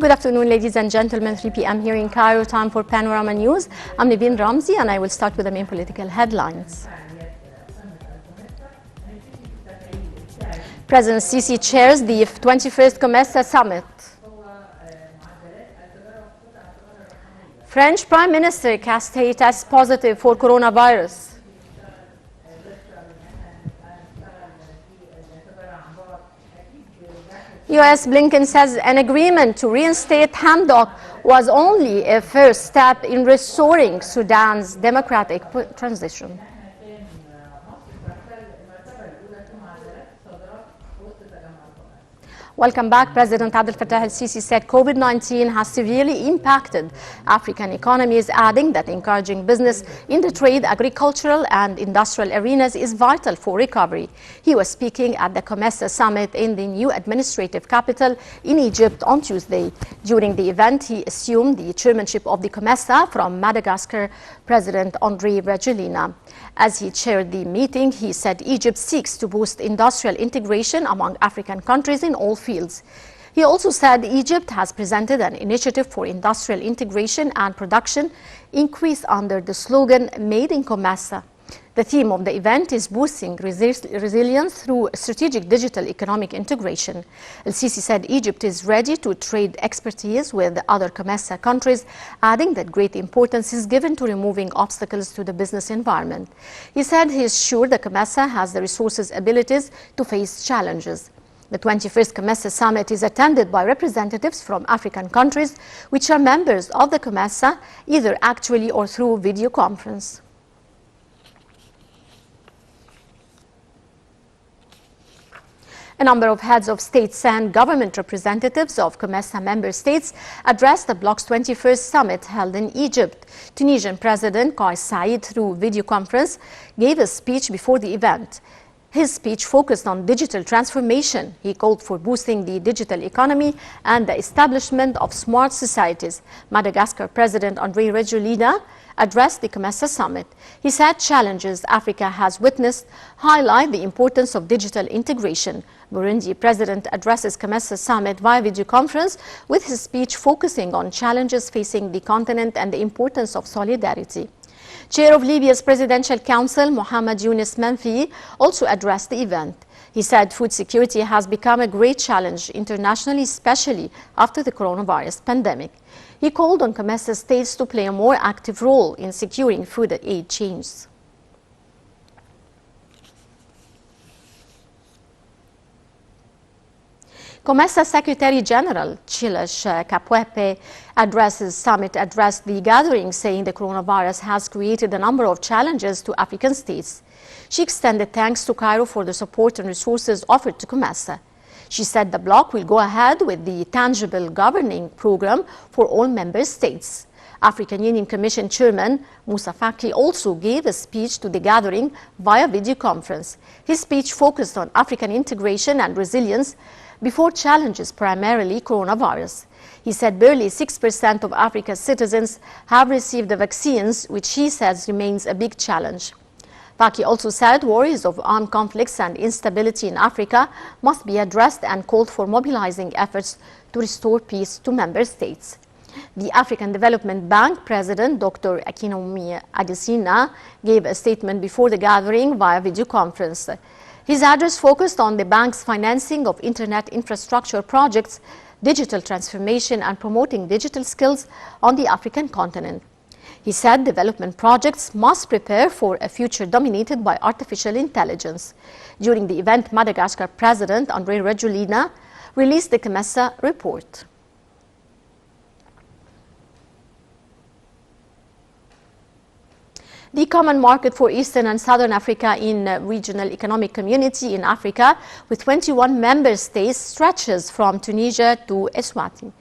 Good afternoon, ladies and gentlemen. 3 p.m. here in Cairo, time for Panorama News. I'm Naveen Ramzi, and I will start with the main political headlines. President Sisi chairs the 21st COMESA Summit. French Prime Minister Castex tests positive for coronavirus. U.S. Blinken says an agreement to reinstate Hamdok was only a first step in restoring Sudan's democratic transition. Welcome back. President Abdel Fattah el-Sisi said COVID-19 has severely impacted African economies, adding that encouraging business in the trade, agricultural and industrial arenas is vital for recovery. He was speaking at the COMESA summit in the new administrative capital in Egypt on Tuesday. During the event, he assumed the chairmanship of the COMESA from Madagascar President André Rajoelina. As he chaired the meeting, he said Egypt seeks to boost industrial integration among African countries in all fields. He also said Egypt has presented an initiative for industrial integration and production increase under the slogan Made in COMESA. The theme of the event is boosting resilience through strategic digital economic integration. El-Sisi said Egypt is ready to trade expertise with other COMESA countries, adding that great importance is given to removing obstacles to the business environment. He said he is sure the COMESA has the resources, abilities to face challenges. The 21st COMESA Summit is attended by representatives from African countries, which are members of the COMESA, either actually or through video conference. A number of heads of states and government representatives of COMESA member states addressed the bloc's 21st summit held in Egypt. Tunisian President Kais Saied, through video conference, gave a speech before the event. His speech focused on digital transformation. He called for boosting the digital economy and the establishment of smart societies. Madagascar President André Rajoelina addressed the COMESA summit. He said challenges Africa has witnessed highlight the importance of digital integration. Burundi President addresses COMESA summit via video conference, with his speech focusing on challenges facing the continent and the importance of solidarity. Chair of Libya's Presidential Council, Mohamed Yunus Menfi, also addressed the event. He said food security has become a great challenge internationally, especially after the coronavirus pandemic. He called on COMESA states to play a more active role in securing food aid chains. COMESA Secretary General Chilesh Kapwepe addressed the gathering, saying the coronavirus has created a number of challenges to African states. She extended thanks to Cairo for the support and resources offered to COMESA. She said the bloc will go ahead with the tangible governing program for all member states. African Union Commission Chairman Moussa Faki also gave a speech to the gathering via video conference. His speech focused on African integration and resilience before challenges, primarily coronavirus. He said barely 6% of Africa's citizens have received the vaccines, which he says remains a big challenge. Faki also said worries of armed conflicts and instability in Africa must be addressed and called for mobilizing efforts to restore peace to member states. The African Development Bank President, Dr. Akinwumi Adesina, gave a statement before the gathering via video conference. His address focused on the bank's financing of internet infrastructure projects, digital transformation, and promoting digital skills on the African continent. He said development projects must prepare for a future dominated by artificial intelligence. During the event, Madagascar President André Rajoelina released the COMESA report. The Common Market for Eastern and Southern Africa in Regional Economic Community in Africa, with 21 member states, stretches from Tunisia to Eswatini.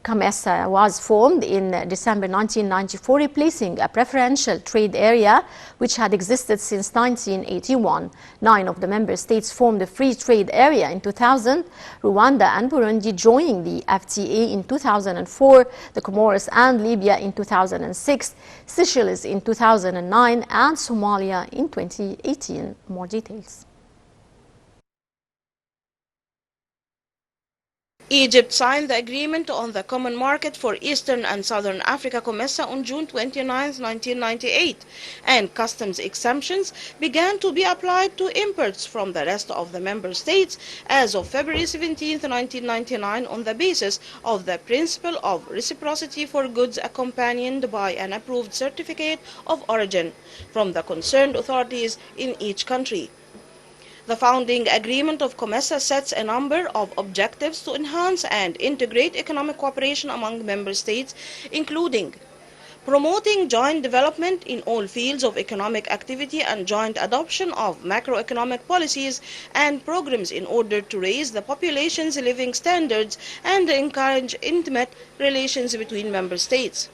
COMESA was formed in December 1994, replacing a preferential trade area which had existed since 1981. 9 of the member states formed a free trade area in 2000, Rwanda and Burundi joining the FTA in 2004, the Comoros and Libya in 2006, Seychelles in 2009, and Somalia in 2018. More details. Egypt signed the agreement on the Common Market for Eastern and Southern Africa COMESA on June 29, 1998, and customs exemptions began to be applied to imports from the rest of the member states as of February 17, 1999, on the basis of the principle of reciprocity for goods accompanied by an approved certificate of origin from the concerned authorities in each country. The founding agreement of COMESA sets a number of objectives to enhance and integrate economic cooperation among member states, including promoting joint development in all fields of economic activity and joint adoption of macroeconomic policies and programs in order to raise the population's living standards and encourage intimate relations between member states.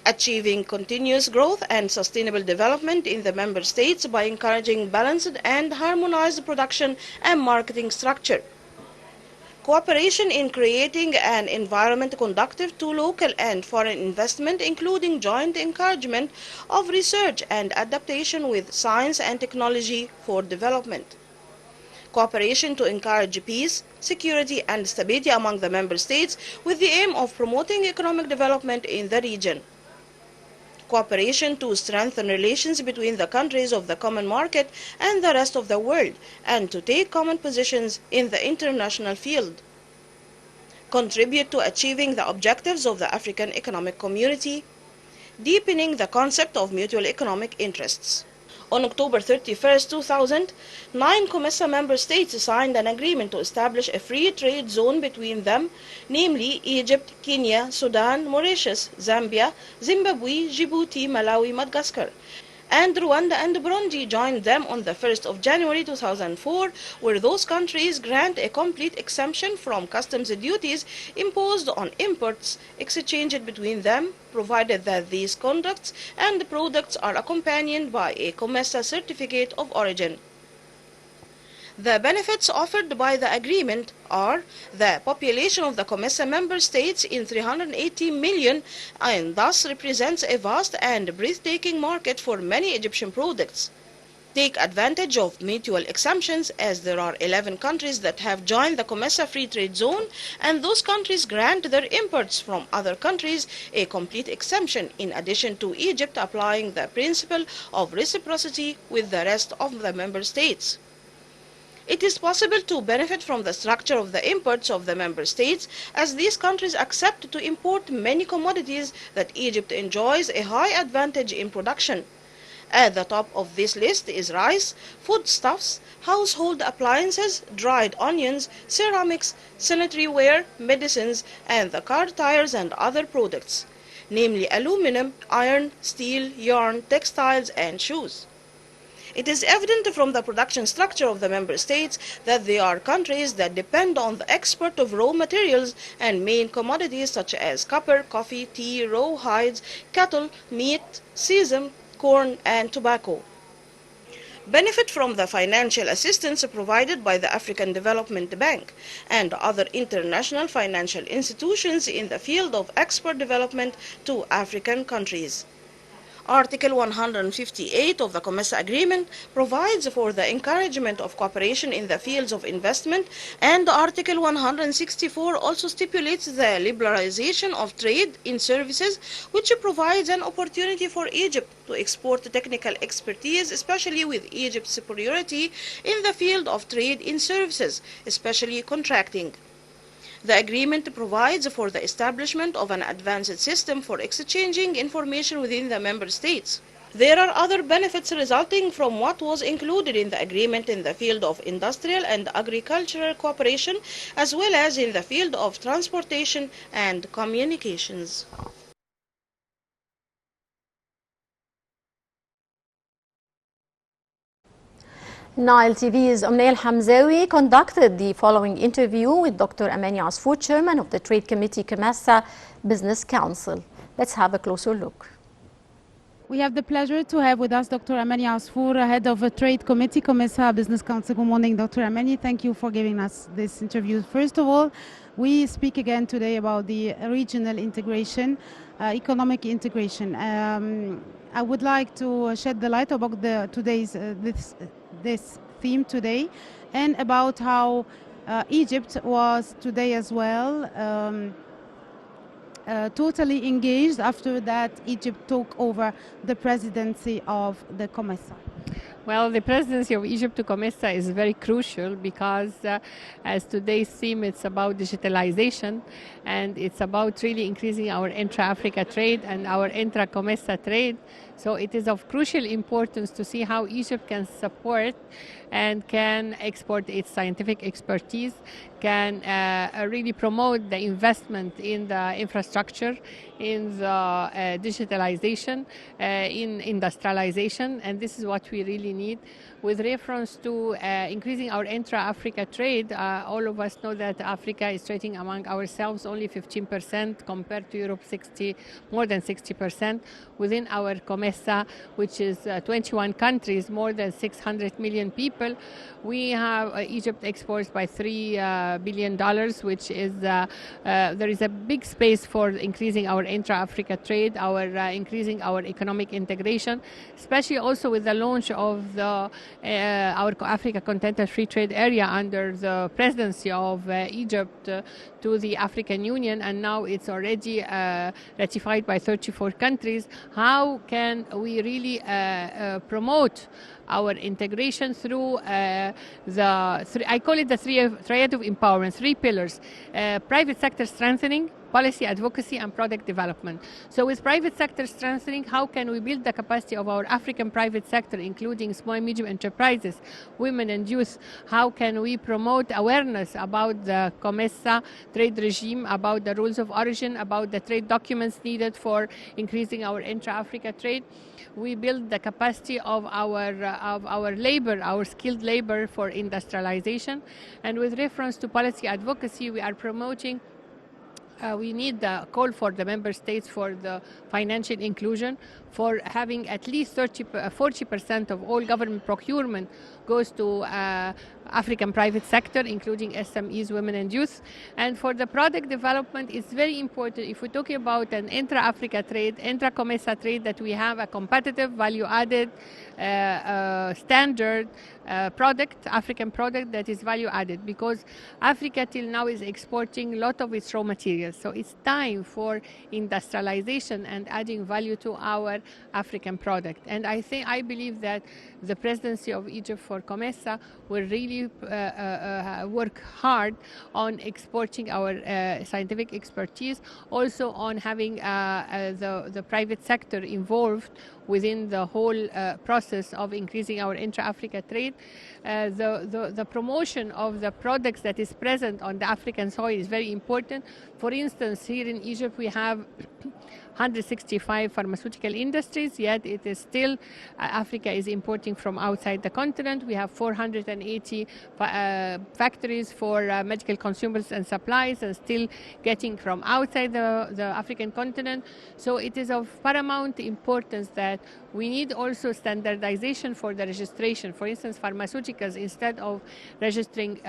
Achieving continuous growth and sustainable development in the member states by encouraging balanced and harmonized production and marketing structure. Cooperation in creating an environment conducive to local and foreign investment, including joint encouragement of research and adaptation with science and technology for development. Cooperation to encourage peace, security, and stability among the member states with the aim of promoting economic development in the region. Cooperation to strengthen relations between the countries of the common market and the rest of the world, and to take common positions in the international field. Contribute to achieving the objectives of the African Economic Community, deepening the concept of mutual economic interests. On October 31, 2000, 9 COMESA member states signed an agreement to establish a free trade zone between them, namely Egypt, Kenya, Sudan, Mauritius, Zambia, Zimbabwe, Djibouti, Malawi, Madagascar. And Rwanda and Burundi joined them on the 1st of January 2004, where those countries grant a complete exemption from customs duties imposed on imports exchanged between them, provided that these conducts and products are accompanied by a COMESA certificate of origin. The benefits offered by the agreement are the population of the COMESA member states in 380 million and thus represents a vast and breathtaking market for many Egyptian products. Take advantage of mutual exemptions, as there are 11 countries that have joined the COMESA Free Trade Zone, and those countries grant their imports from other countries a complete exemption, in addition to Egypt applying the principle of reciprocity with the rest of the member states. It is possible to benefit from the structure of the imports of the member states, as these countries accept to import many commodities that Egypt enjoys a high advantage in production. At the top of this list is rice, foodstuffs, household appliances, dried onions, ceramics, sanitary ware, medicines, and the car tires and other products, namely aluminum, iron, steel, yarn, textiles, and shoes. It is evident from the production structure of the member states that they are countries that depend on the export of raw materials and main commodities such as copper, coffee, tea, raw hides, cattle, meat, sesame, corn, and tobacco. Benefit from the financial assistance provided by the African Development Bank and other international financial institutions in the field of export development to African countries. Article 158 of the COMESA Agreement provides for the encouragement of cooperation in the fields of investment, and Article 164 also stipulates the liberalization of trade in services, which provides an opportunity for Egypt to export technical expertise, especially with Egypt's superiority in the field of trade in services, especially contracting. The agreement provides for the establishment of an advanced system for exchanging information within the member states. There are other benefits resulting from what was included in the agreement in the field of industrial and agricultural cooperation, as well as in the field of transportation and communications. Nile TV's Omnail Hamzawi conducted the following interview with Dr. Amani Asfour, chairman of the Trade Committee COMESA Business Council. Let's have a closer look. We have the pleasure to have with us Dr. Amani Asfour, head of a Trade Committee, COMESA Business Council. Good morning, Dr. Amani. Thank you for giving us this interview. First of all, we speak again today about the regional integration, economic integration. I would like to shed the light about today's this theme today, and about how Egypt was today as well totally engaged. After that, Egypt took over the presidency of the COMESA. Well, the presidency of Egypt to COMESA is very crucial because as today's theme, it's about digitalization and it's about really increasing our intra-Africa trade and our intra-COMESA trade. So it is of crucial importance to see how Egypt can support and can export its scientific expertise, can really promote the investment in the infrastructure, in the digitalization, in industrialization, and this is what we really need. With reference to increasing our intra-Africa trade, all of us know that Africa is trading among ourselves only 15% compared to Europe more than 60%. Within our COMESA, which is 21 countries, more than 600 million people, we have Egypt exports by $3 billion, which is, there is a big space for increasing our intra-Africa trade, increasing our economic integration, especially also with the launch of our Africa Continental Free Trade Area under the presidency of Egypt to the African Union, and now it's already ratified by 34 countries. How can we really promote our integration through I call it the triad of empowerment, 3 pillars: private sector strengthening, policy advocacy, and product development. So with private sector strengthening, how can we build the capacity of our African private sector, including small and medium enterprises, women and youth? How can we promote awareness about the COMESA trade regime, about the rules of origin, about the trade documents needed for increasing our intra-Africa trade? We build the capacity of our labor, our skilled labor, for industrialization. And with reference to policy advocacy, we are promoting we need the call for the member states for the financial inclusion, for having at least 40% of all government procurement goes to African private sector, including SMEs, women and youth. And for the product development, it's very important, if we're talking about an intra-Africa trade, intra-COMESA trade, that we have a competitive, value-added, standard product, African product that is value-added, because Africa till now is exporting a lot of its raw materials. So it's time for industrialization and adding value to our African product. And I believe that the presidency of Egypt for COMESA will really work hard on exporting our scientific expertise, also on having the private sector involved within the whole process of increasing our intra-Africa trade. The promotion of the products that is present on the African soil is very important. For instance, here in Egypt we have 165 pharmaceutical industries, yet it is still, Africa is importing from outside the continent. We have 480 factories for medical consumables and supplies, and still getting from outside the African continent. So it is of paramount importance that we need also standardization for the registration. For instance, pharmaceuticals, instead of registering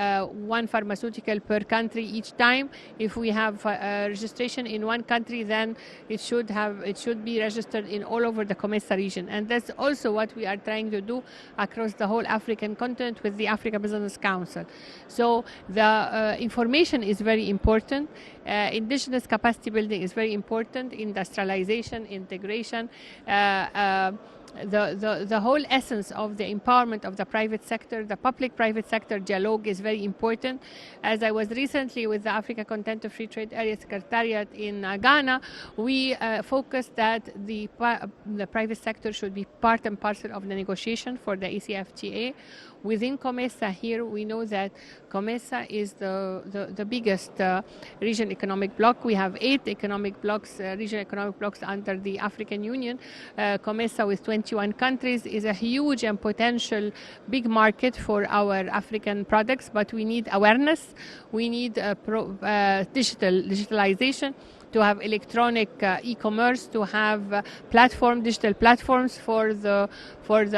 one pharmaceutical per country each time, if we have registration in one country, then it should be registered in all over the COMESA region. And that's also what we are trying to do across the whole African continent with the Africa Business Council. So the information is very important. Indigenous capacity building is very important. Industrialization, integration, the whole essence of the empowerment of the private sector, the public-private sector dialogue is very important. As I was recently with the Africa Continental Free Trade Area Secretariat in Ghana, we focused that the private sector should be part and parcel of the negotiation for the ECFTA. Within COMESA here, we know that COMESA is the biggest regional economic bloc. We have 8 economic blocks, regional economic blocks under the African Union. COMESA with 21 countries is a huge and potential big market for our African products, but we need awareness, we need digitalization, to have electronic e-commerce, to have digital platforms for the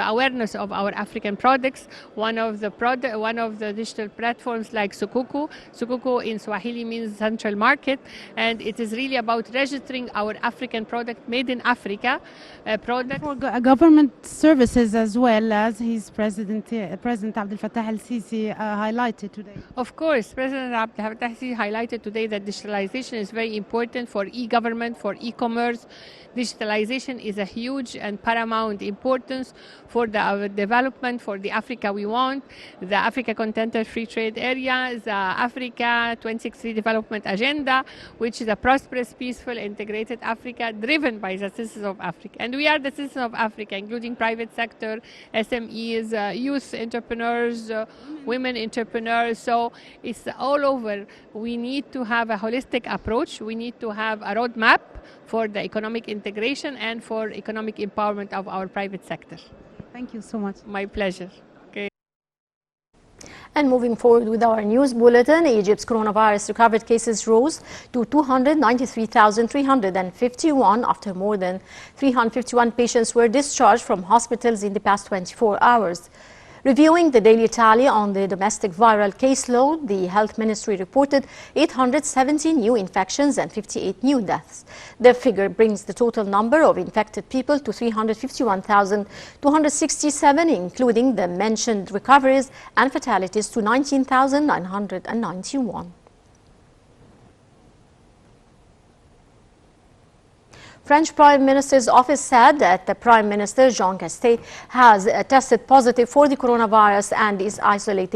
awareness of our African products. One of the digital platforms like Sukuku. Sukuku in Swahili means central market, and it is really about registering our African product made in Africa product. For government services as well, as his President Abdel Fattah al-Sisi highlighted today. Of course, President Abdel Fattah al-Sisi highlighted today that digitalization is very important for e-government, for e-commerce. Digitalization is a huge and paramount importance for our development, for the Africa we want, the Africa Continental Free Trade Area, the Africa 2060 Development Agenda, which is a prosperous, peaceful, integrated Africa driven by the citizens of Africa. And we are the citizens of Africa, including private sector, SMEs, youth entrepreneurs, women entrepreneurs. So it's all over. We need to have a holistic approach. We need to have a roadmap for the economic integration and for economic empowerment of our private sector. Thank you so much. My pleasure. And moving forward with our news bulletin, Egypt's coronavirus recovered cases rose to 293,351 after more than 351 patients were discharged from hospitals in the past 24 hours. Reviewing the daily tally on the domestic viral caseload, the Health Ministry reported 870 new infections and 58 new deaths. The figure brings the total number of infected people to 351,267, including the mentioned recoveries and fatalities, to 19,991. French Prime Minister's office said that the Prime Minister, Jean Castex, has tested positive for the coronavirus and is isolating